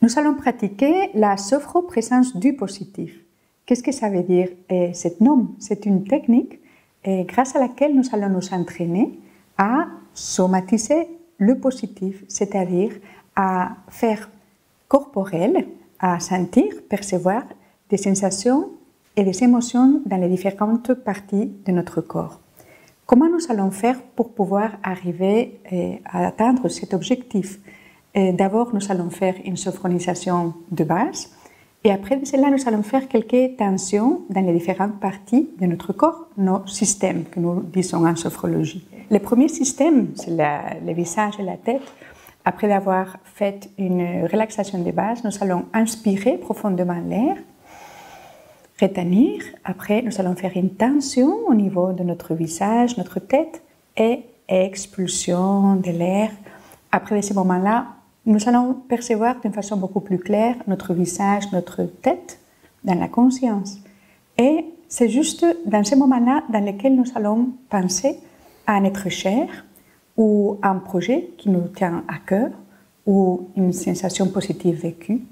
Nous allons pratiquer la sophroprésence du positif. Qu'est-ce que ça veut dire cette norme? C'est une technique grâce à laquelle nous allons nous entraîner à somatiser le positif, c'est-à-dire à faire corporel, à sentir, percevoir des sensations et des émotions dans les différentes parties de notre corps. Comment nous allons faire pour pouvoir arriver à atteindre cet objectif? D'abord, nous allons faire une sophronisation de base et après de cela, nous allons faire quelques tensions dans les différentes parties de notre corps, nos systèmes que nous disons en sophrologie. Le premier système, c'est le visage et la tête. Après avoir fait une relaxation de base, nous allons inspirer profondément l'air, retenir. Après, nous allons faire une tension au niveau de notre visage, notre tête et expulsion de l'air. Après ce moment-là, nous allons percevoir d'une façon beaucoup plus claire notre visage, notre tête dans la conscience. Et c'est juste dans ce moment-là dans lequel nous allons penser à un être cher ou à un projet qui nous tient à cœur ou une sensation positive vécue.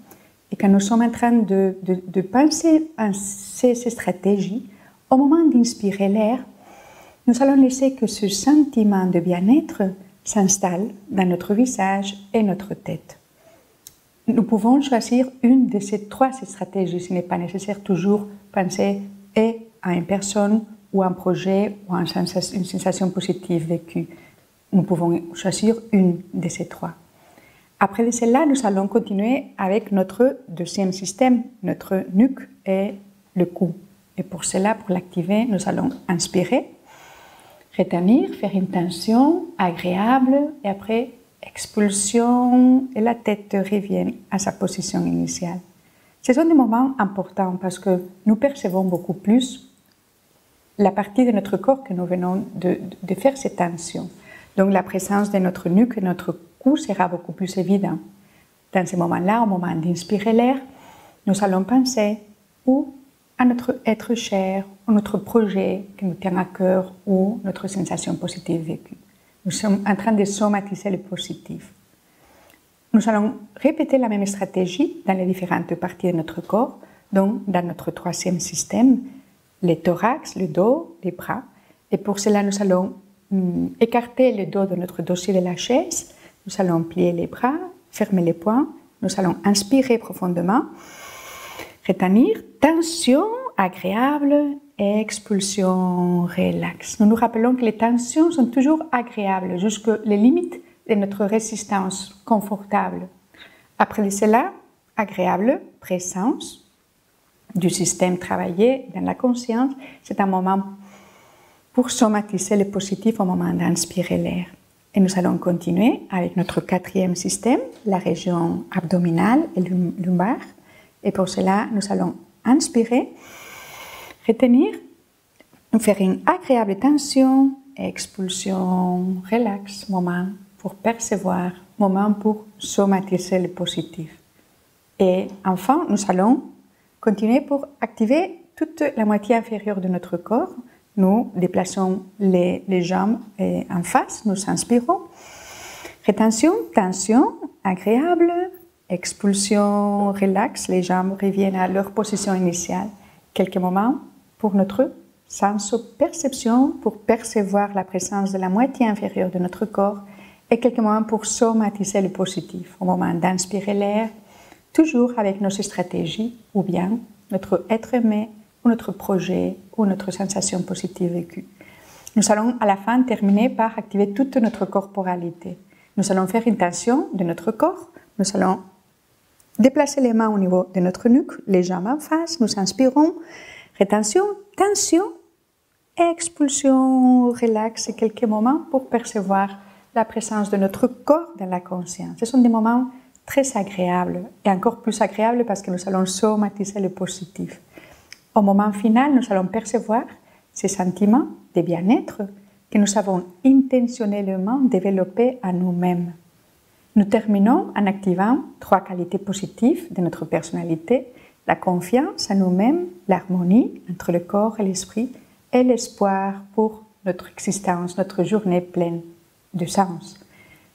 Et quand nous sommes en train de penser à ces stratégies, au moment d'inspirer l'air, nous allons laisser que ce sentiment de bien-être s'installe dans notre visage et notre tête. Nous pouvons choisir une de ces trois stratégies. Ce n'est pas nécessaire toujours penser à une personne ou un projet ou à une sensation positive vécue. Nous pouvons choisir une de ces trois. Après cela, nous allons continuer avec notre deuxième système, notre nuque et le cou. Et pour cela, pour l'activer, nous allons inspirer, retenir, faire une tension agréable et après expulsion et la tête revient à sa position initiale. Ce sont des moments importants parce que nous percevons beaucoup plus la partie de notre corps que nous venons de faire cette tension. Donc la présence de notre nuque et notre cou sera beaucoup plus évidente. Dans ce moment-là, au moment d'inspirer l'air, nous allons penser ou à notre être cher, ou notre projet qui nous tient à cœur, ou notre sensation positive vécue. Nous sommes en train de somatiser le positif. Nous allons répéter la même stratégie dans les différentes parties de notre corps, donc dans notre troisième système, le thorax, le dos, les bras. Et pour cela, nous allons écarter le dos de notre dossier de la chaise, nous allons plier les bras, fermer les poings, nous allons inspirer profondément, retenir, tension agréable, expulsion, relax. Nous nous rappelons que les tensions sont toujours agréables, jusqu'aux limites de notre résistance confortable. Après cela, agréable, présence du système travaillé dans la conscience, c'est un moment pour somatiser le positif au moment d'inspirer l'air. Et nous allons continuer avec notre quatrième système, la région abdominale et lumbaire. Et pour cela, nous allons inspirer, retenir, faire une agréable tension, expulsion, relax, moment pour percevoir, moment pour somatiser le positif. Et enfin, nous allons continuer pour activer toute la moitié inférieure de notre corps. Nous déplaçons les jambes en face, nous inspirons. Rétention, tension, agréable, expulsion, relax, les jambes reviennent à leur position initiale. Quelques moments pour notre sens-perception, pour percevoir la présence de la moitié inférieure de notre corps et quelques moments pour somatiser le positif, au moment d'inspirer l'air, toujours avec nos stratégies ou bien notre être aimé ou notre projet ou notre sensation positive vécue. Nous allons à la fin terminer par activer toute notre corporalité. Nous allons faire une tension de notre corps, nous allons déplacer les mains au niveau de notre nuque, les jambes en face, nous inspirons, rétention, tension, expulsion, relax et quelques moments pour percevoir la présence de notre corps dans la conscience. Ce sont des moments très agréables et encore plus agréables parce que nous allons somatiser le positif. Au moment final, nous allons percevoir ces sentiments de bien-être que nous avons intentionnellement développés à nous-mêmes. Nous terminons en activant trois qualités positives de notre personnalité, la confiance en nous-mêmes, l'harmonie entre le corps et l'esprit et l'espoir pour notre existence, notre journée pleine de sens.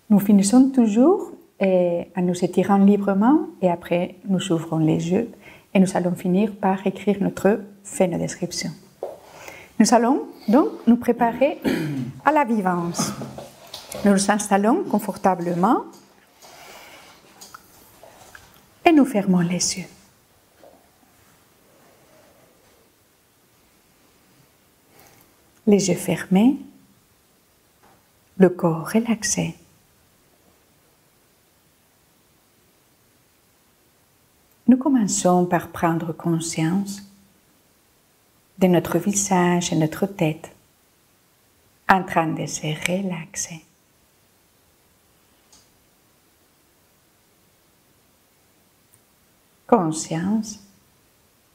Nous finissons toujours et en nous étirant librement et après nous ouvrons les yeux et nous allons finir par écrire notre phénodescription. Nous allons donc nous préparer à la vivance. Nous nous installons confortablement et nous fermons les yeux. Les yeux fermés, le corps relaxé. Nous commençons par prendre conscience de notre visage et notre tête en train de se relaxer. Conscience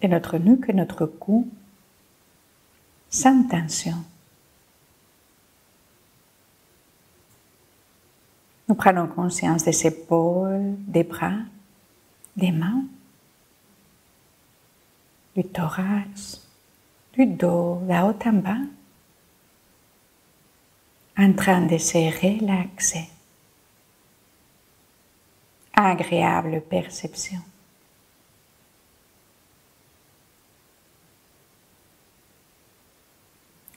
de notre nuque et notre cou sans tension. Nous prenons conscience des épaules, des bras, des mains, du thorax, du dos, là haut en bas, en train de se relaxer. Agréable perception.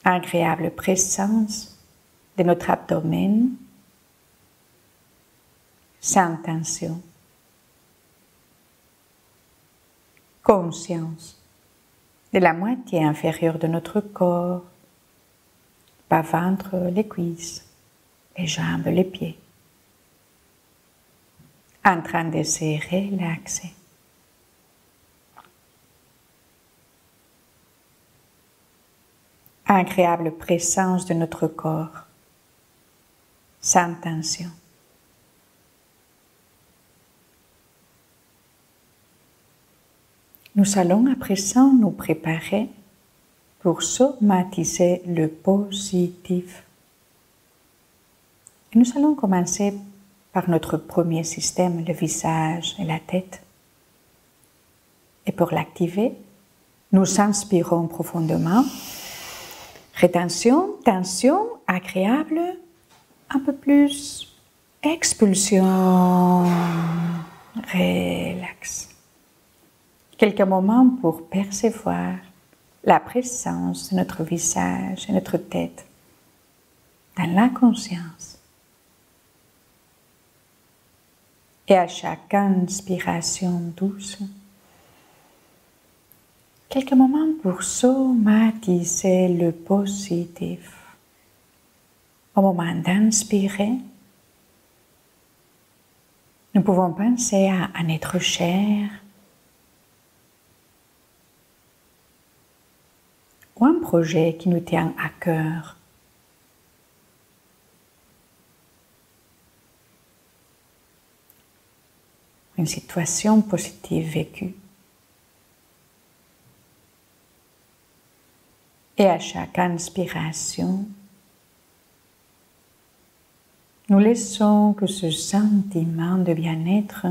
Agréable présence de notre abdomen, sans tension. Conscience de la moitié inférieure de notre corps, bas-ventre, les cuisses, les jambes, les pieds, en train de se relaxer. Agréable présence de notre corps, sans tension. Nous allons à présent nous préparer pour somatiser le positif. Et nous allons commencer par notre premier système, le visage et la tête. Et pour l'activer, nous inspirons profondément. Rétention, tension, agréable, un peu plus. Expulsion, relax. Quelques moments pour percevoir la présence de notre visage et notre tête dans la conscience. Et à chaque inspiration douce, quelques moments pour somatiser le positif. Au moment d'inspirer, nous pouvons penser à un être cher ou un projet qui nous tient à cœur. Une situation positive vécue. Et à chaque inspiration, nous laissons que ce sentiment de bien-être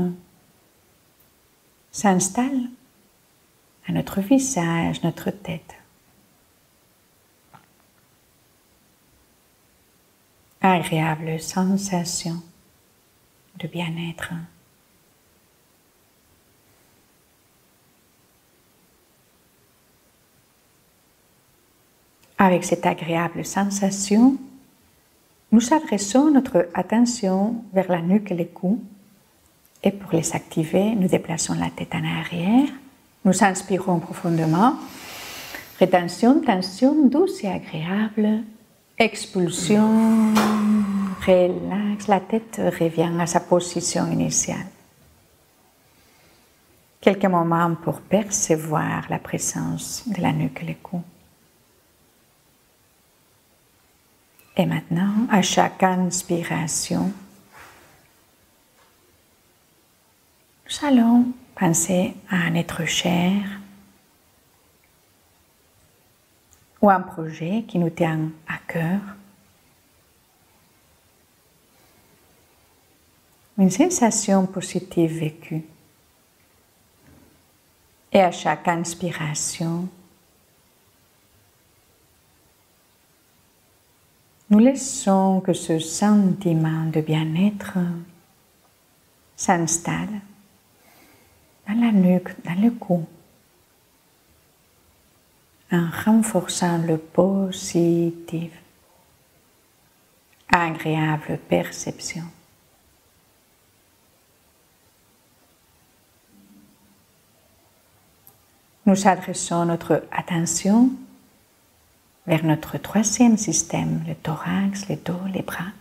s'installe à notre visage, notre tête. Agréable sensation de bien-être. Avec cette agréable sensation, nous adressons notre attention vers la nuque et le cou. Et pour les activer, nous déplaçons la tête en arrière. Nous inspirons profondément. Rétention, tension douce et agréable. Expulsion, relax, la tête revient à sa position initiale. Quelques moments pour percevoir la présence de la nuque et le cou. Et maintenant, à chaque inspiration, nous allons penser à un être cher ou un projet qui nous tient à cœur. Une sensation positive vécue. Et à chaque inspiration, nous laissons que ce sentiment de bien-être s'installe dans la nuque, dans le cou, en renforçant le positif, agréable perception. Nous adressons notre attention vers notre troisième système, le thorax, le dos, les bras.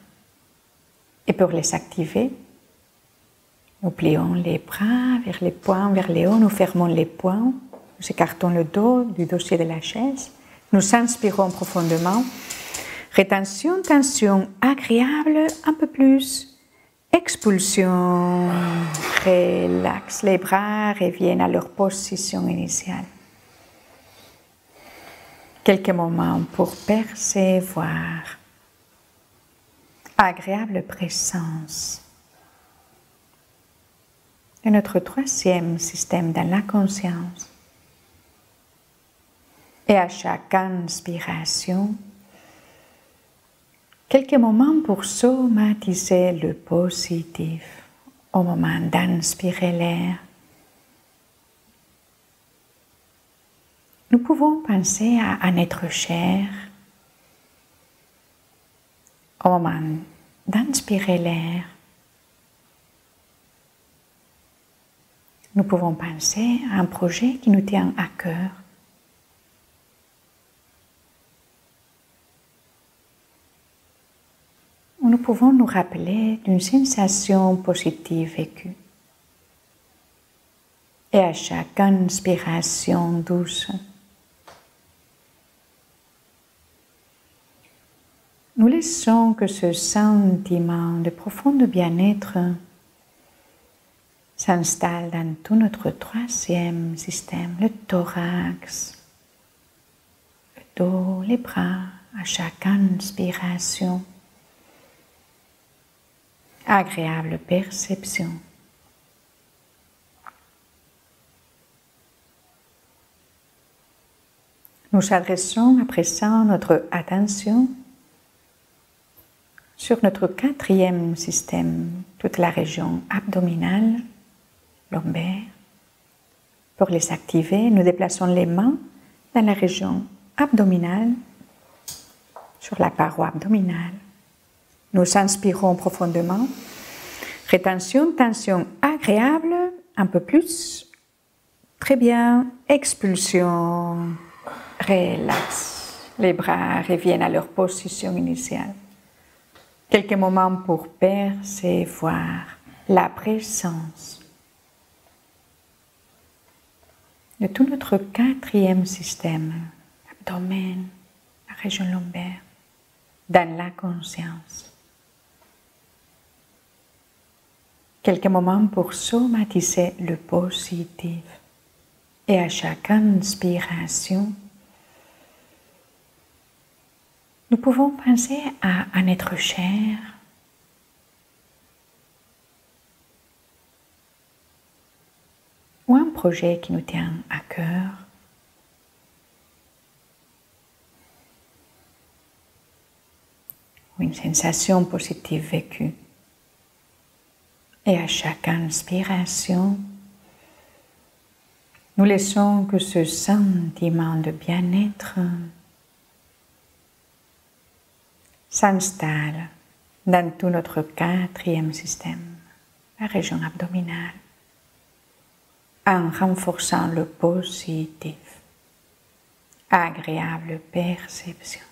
Et pour les activer, nous plions les bras vers les poings, vers le haut, nous fermons les poings, nous écartons le dos du dossier de la chaise, nous inspirons profondément. Rétention, tension agréable, un peu plus. Expulsion, relax, les bras reviennent à leur position initiale. Quelques moments pour percevoir. Agréable présence de notre troisième système dans la conscience. Et à chaque inspiration, quelques moments pour somatiser le positif au moment d'inspirer l'air. Nous pouvons penser à un être cher au moment d'inspirer l'air. Nous pouvons penser à un projet qui nous tient à cœur. Nous pouvons nous rappeler d'une sensation positive vécue. Et à chaque inspiration douce, nous laissons que ce sentiment de profond bien-être s'installe dans tout notre troisième système, le thorax, le dos, les bras, à chaque inspiration. Agréable perception. Nous adressons à présent notre attention sur notre quatrième système, toute la région abdominale, lombaire. Pour les activer, nous déplaçons les mains dans la région abdominale, sur la paroi abdominale. Nous inspirons profondément. Rétention, tension agréable, un peu plus. Très bien. Expulsion. Relax. Les bras reviennent à leur position initiale. Quelques moments pour percevoir la présence de tout notre quatrième système, abdomen, la région lombaire, dans la conscience. Quelques moments pour somatiser le positif. Et à chaque inspiration, nous pouvons penser à un être cher, ou un projet qui nous tient à cœur. Ou une sensation positive vécue. Et à chaque inspiration, nous laissons que ce sentiment de bien-être s'installe dans tout notre quatrième système, la région abdominale, en renforçant le positif, agréable perception.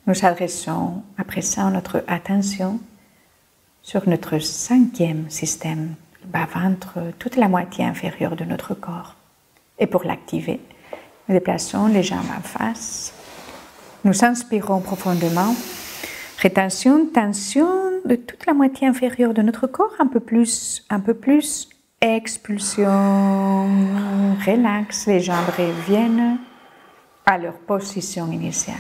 Nous adressons à présent notre attention sur notre cinquième système, le bas-ventre, toute la moitié inférieure de notre corps. Et pour l'activer, nous déplaçons les jambes en face. Nous inspirons profondément. Rétention, tension de toute la moitié inférieure de notre corps, un peu plus. Expulsion, relax, les jambes reviennent à leur position initiale.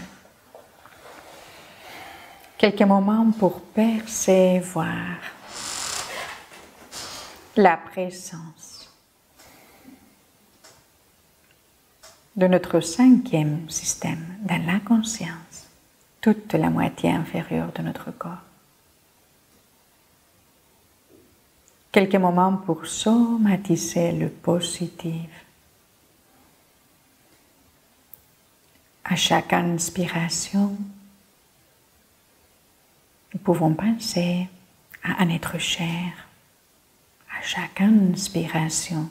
Quelques moments pour percevoir la présence de notre cinquième système dans la conscience. toute la moitié inférieure de notre corps. Quelques moments pour somatiser le positif. À chaque inspiration, nous pouvons penser à un être cher. À chaque inspiration,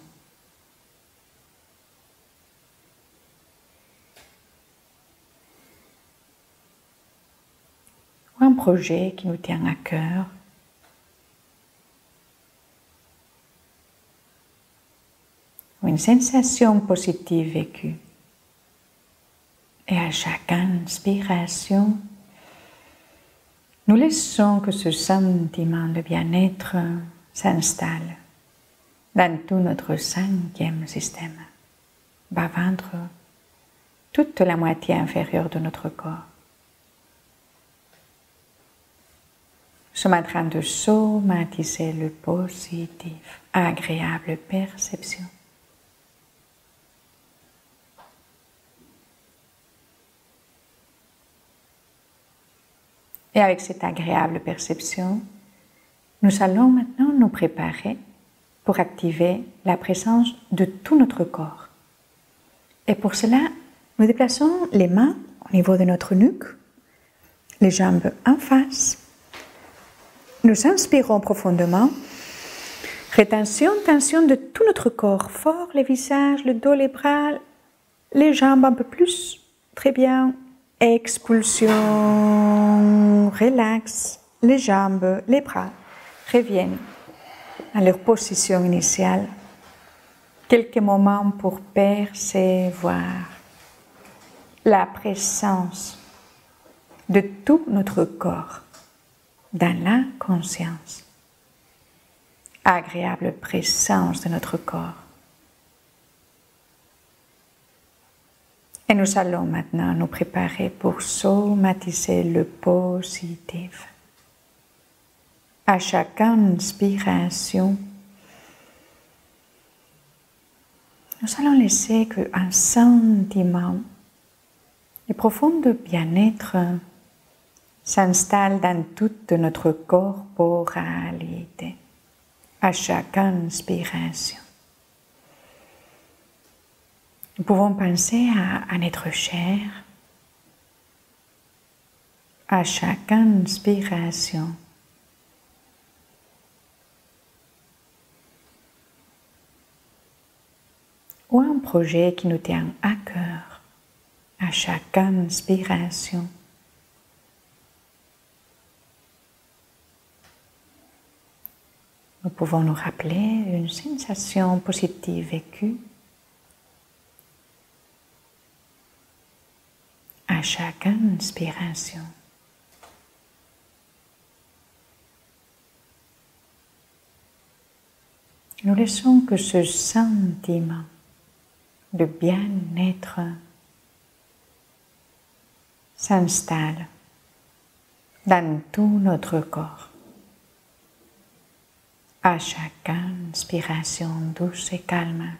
ou un projet qui nous tient à cœur. Ou une sensation positive vécue. Et à chaque inspiration, nous laissons que ce sentiment de bien-être s'installe dans tout notre cinquième système, bas-ventre, toute la moitié inférieure de notre corps. Nous sommes en train de somatiser le positif, agréable perception. Et avec cette agréable perception, nous allons maintenant nous préparer pour activer la présence de tout notre corps. Et pour cela, nous déplaçons les mains au niveau de notre nuque, les jambes en face. Nous inspirons profondément. Rétention, tension de tout notre corps, fort, le visage, le dos, les bras, les jambes un peu plus. Très bien. Expulsion, relax, les jambes, les bras reviennent à leur position initiale. Quelques moments pour percevoir la présence de tout notre corps dans la conscience. Agréable présence de notre corps. Et nous allons maintenant nous préparer pour somatiser le positif. À chaque inspiration, nous allons laisser qu'un sentiment de profond bien-être s'installe dans toute notre corporalité. À chaque inspiration. Nous pouvons penser à un être cher. À chaque inspiration. Ou un projet qui nous tient à cœur. À chaque inspiration. Nous pouvons nous rappeler une sensation positive vécue. À chaque inspiration. Nous laissons que ce sentiment de bien-être s'installe dans tout notre corps. À chaque inspiration douce et calme.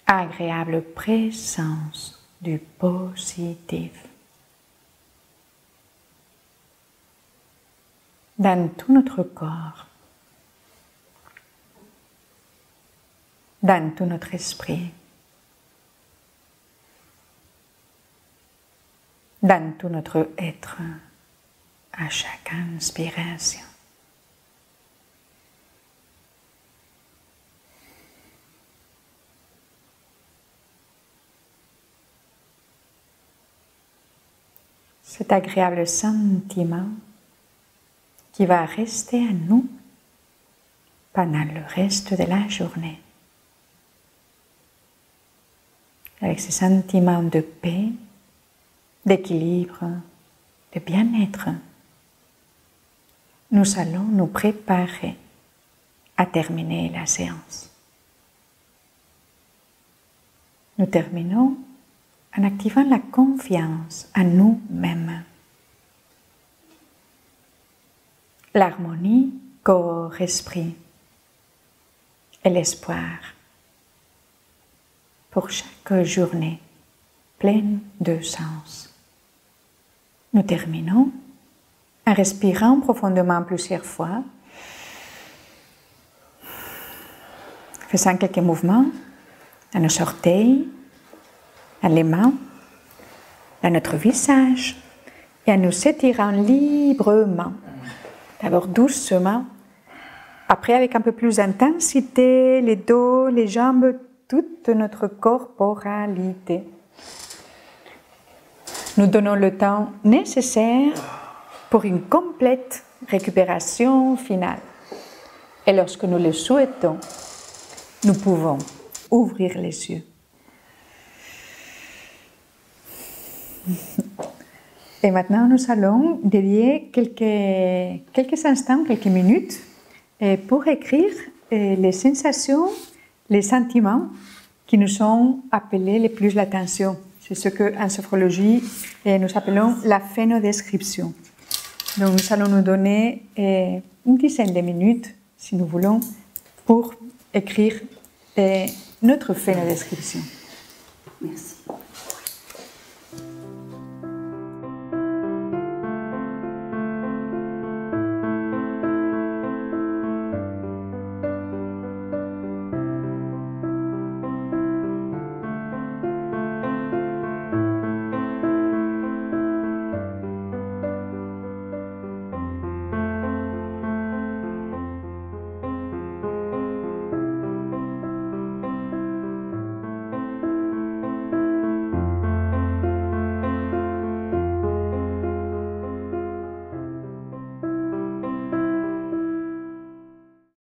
Agréable présence du positif dans tout notre corps, dans tout notre esprit, dans tout notre être, à chaque inspiration. Cet agréable sentiment qui va rester à nous pendant le reste de la journée. Avec ce sentiment de paix, d'équilibre, de bien-être, nous allons nous préparer à terminer la séance. Nous terminons en activant la confiance en nous-mêmes. L'harmonie corps-esprit et l'espoir pour chaque journée pleine de sens. Nous terminons en respirant profondément plusieurs fois, faisant quelques mouvements à nos orteils, à les mains, à notre visage et en nous étirant librement. D'abord doucement, après avec un peu plus d'intensité, les dos, les jambes, toute notre corporalité. Nous donnons le temps nécessaire pour une complète récupération finale. Et lorsque nous le souhaitons, nous pouvons ouvrir les yeux. Et maintenant, nous allons dédier quelques instants, quelques minutes pour écrire les sensations, les sentiments qui nous ont appelé le plus l'attention. C'est ce qu'en sophrologie, nous appelons la phénodescription. Donc, nous allons nous donner une dizaine de minutes, si nous voulons, pour écrire notre phénodescription. Merci.